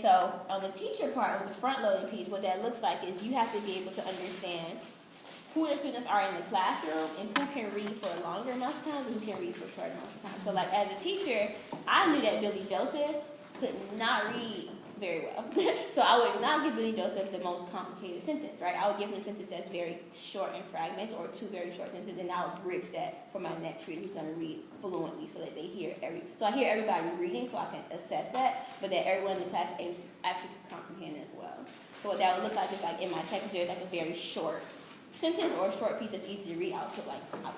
So on the teacher part, on the front loading piece, what that looks like is you have to be able to understand who the students are in the classroom and who can read for a longer amount of time and who can read for a short amount of time. So like as a teacher, I knew that Billy Joseph could not read very well. So I would not give Billy Joseph the most complicated sentence, right? I would give him a sentence that's very short and fragments or two very short sentences, and I would bridge that for my next reader who's going to read fluently so that they hear so I hear everybody reading so I can assess that, but that everyone in the class actually can comprehend as well. So what that would look like is like in my text, there's like a very short sentence or a short piece that's easy to read. I'll put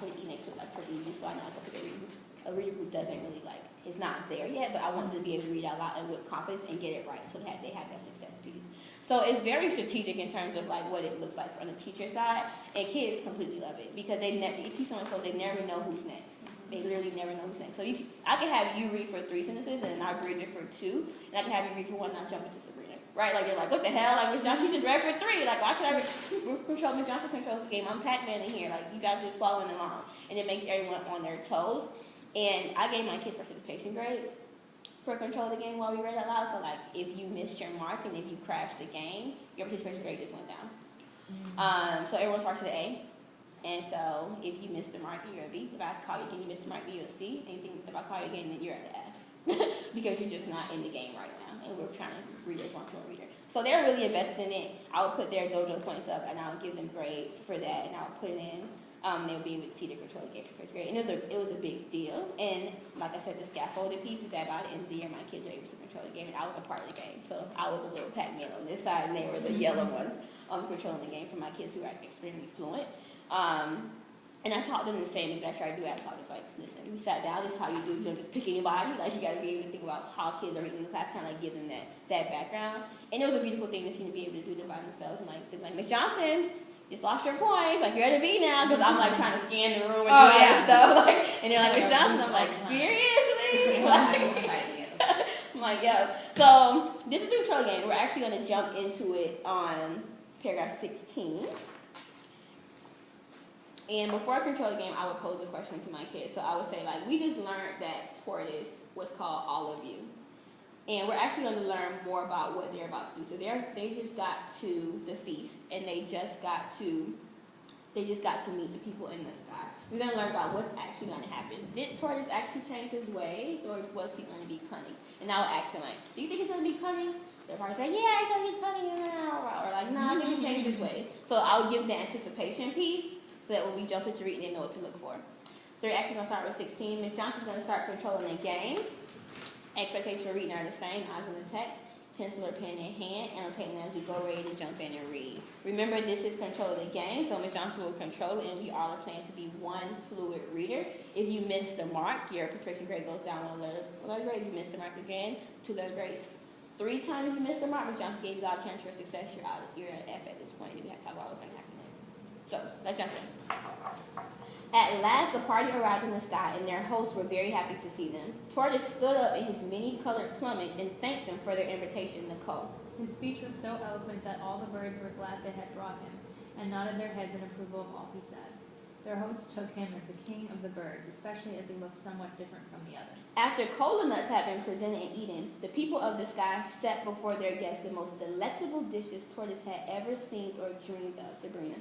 E next to it like for easy, so I know I can put a reader who doesn't really like, is not there yet, but I want them to be able to read out loud and with confidence and get it right, so that they have that success piece. So it's very strategic in terms of like what it looks like on the teacher side, and kids completely love it because you teach someone close, they never know who's next. They literally never know who's next. So I can have you read for 3 sentences and then I bridge it for 2, and I can have you read for 1 and I jump into Sabrina. Right? Like they're like, what the hell? Like Miss Johnson, she just read for 3. Like why could I control Miss Johnson controls the game? I'm Pac-Man in here. Like you guys are just following along, and it makes everyone on their toes. And I gave my kids participation grades for control of the game while we read out loud. So like if you missed your mark and if you crashed the game, your participation grade just went down. So everyone starts with an A. And so if you missed the mark, you're a B. If I call you again, you missed the mark, you're a C. Anything, if I call you again, then you're at the F. Because you're just not in the game right now. And we're trying to read a responsible reader. So they're really invested in it. I would put their dojo points up and I would give them grades for that, and I would put it in. They'll be able to see the control of the game for first grade. And it was a big deal. And like I said, the scaffolded piece is that by the end of the year, my kids were able to control the game, and I was a part of the game. So I was a little Pac-Man on this side, and they were the yellow ones controlling the game for my kids who are extremely fluent. And I taught them the same exact right. I do. I taught them, like, listen, we sat down, this is how you do. You don't just pick anybody. Like, you got to be able to think about how kids are reading in the class, kind of like give them that background. And it was a beautiful thing to see them be able to do them by themselves. And like, Miss Johnson, just lost your points. Like, you're at a B now. Because I'm like trying to scan the room and do all this stuff. Like, and they're like, Miss Johnson. I'm like, seriously? I'm like, yeah. So this is the control game. We're actually going to jump into it on paragraph 16. And before I control the game, I would pose a question to my kids. So I would say, like, we just learned that tortoise was called All of You. And we're actually going to learn more about what they're about to do. So they just got to the feast, and they just got to meet the people in the sky. We're going to learn about what's actually going to happen. Did Tortoise actually change his ways, or was he going to be cunning? And I would ask him, like, do you think he's going to be cunning? They'll probably say, yeah, he's going to be cunning. Or like, no, I think he changed his ways. So I would give the anticipation piece so that when we jump into reading, they know what to look for. So we're actually going to start with 16. Ms. Johnson's going to start controlling the game. Expectation of reading are the same, eyes on the text, pencil or pen in hand, annotating as we go ready to jump in and read. Remember, this is control of the game, so Ms. Johnson will control it, and we all are planning to be one fluid reader. If you miss the mark, your participation grade goes down 1 letter grade. If you miss the mark again, 2 letter grades. 3 times you miss the mark, Ms. Johnson gave you all a chance for success. You're at F at this point, and we have to talk about what's going to happen next. So, let's jump in. At last, the party arrived in the sky, and their hosts were very happy to see them. Tortoise stood up in his many-colored plumage and thanked them for their invitation. Nicole. His speech was so eloquent that all the birds were glad they had brought him, and nodded their heads in approval of all he said. Their hosts took him as the king of the birds, especially as he looked somewhat different from the others. After cola nuts had been presented and eaten, the people of the sky set before their guests the most delectable dishes Tortoise had ever seen or dreamed of. Sabrina.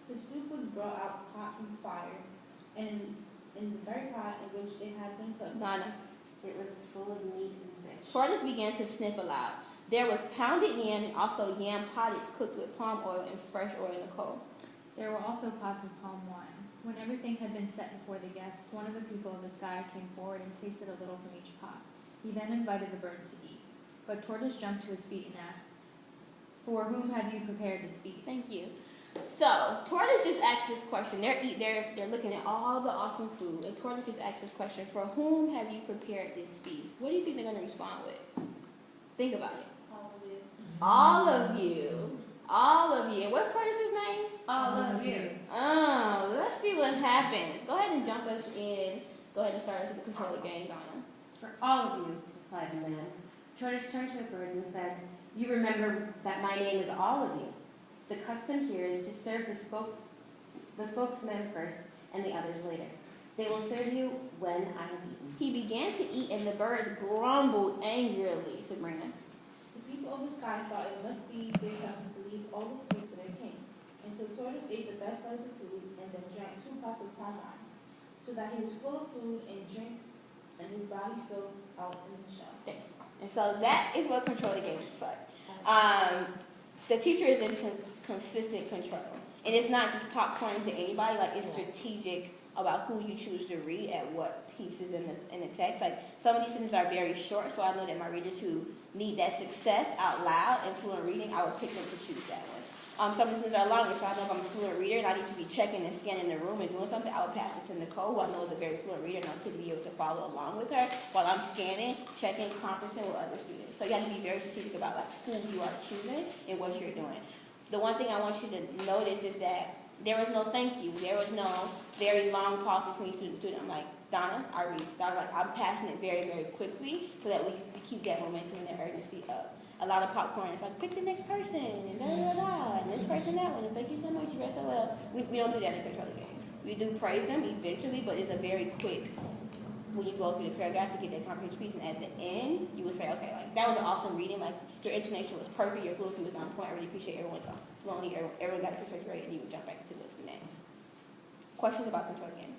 The soup was brought out hot from the fire, and in the very pot in which it had been cooked. Nana. It was full of meat and fish. Tortoise began to sniff aloud. There was pounded yam and also yam pottage cooked with palm oil and fresh oil. Nicole. There were also pots of palm wine. When everything had been set before the guests, one of the people of the sky came forward and tasted a little from each pot. He then invited the birds to eat. But Tortoise jumped to his feet and asked, "For whom have you prepared this feast?" Thank you. So, Tortoise just asked this question. They're looking at all the awesome food, and Tortoise just asked this question, for whom have you prepared this feast? What do you think they're going to respond with? Think about it. All of you. All of you. All of you. And what's Tortoise's name? All of you. Oh, let's see what happens. Go ahead and jump us in. Go ahead and start us with the control of the game, Donna. For all of you, replied the man. Tortoise turned to the birds and said, "You remember that my name is all of you. The custom here is to serve the spokesman first and the others later. They will serve you when I have eaten." He began to eat, and the birds grumbled angrily. Sabrina. If sky thought it must be their custom to leave all the food for their king. And so Tortoise ate the best part of the food and then drank 2 pots of palm wine, so that he was full of food and drink, and his body filled out in the shell. Thank you. And so that is what control the game looks like. The teacher is in consistent control. And it's not just popcorn to anybody, like it's strategic about who you choose to read at what pieces in the text. Like some of these sentences are very short, so I know that my readers who need that success out loud and fluent reading, I would pick them to choose that one. Some of these sentences are longer, so I know if I'm a fluent reader and I need to be checking and scanning the room and doing something, I would pass it to Nicole, who I know is a very fluent reader, and I'm to be able to follow along with her while I'm scanning, checking, conferencing with other students. So you have to be very strategic about like who you are choosing and what you're doing. The one thing I want you to notice is that there was no thank you. There was no very long pause between student and student. I'm like, Donna, I read. Donna, like, I'm passing it very, very quickly so that we keep that momentum and that urgency up. A lot of popcorn is like, pick the next person, and da da da, and this person, that one, and thank you so much, you read so well. We don't do that in Control the Game. We do praise them eventually, but it's a very quick, when you go through the paragraphs to get that comprehension piece, and at the end, you would say, okay, like, that was an awesome reading, like, your intonation was perfect, your fluency was on point, I really appreciate everyone's fluency, everyone got a perfect rate, and you would jump back to what's next. Questions about Control the Game?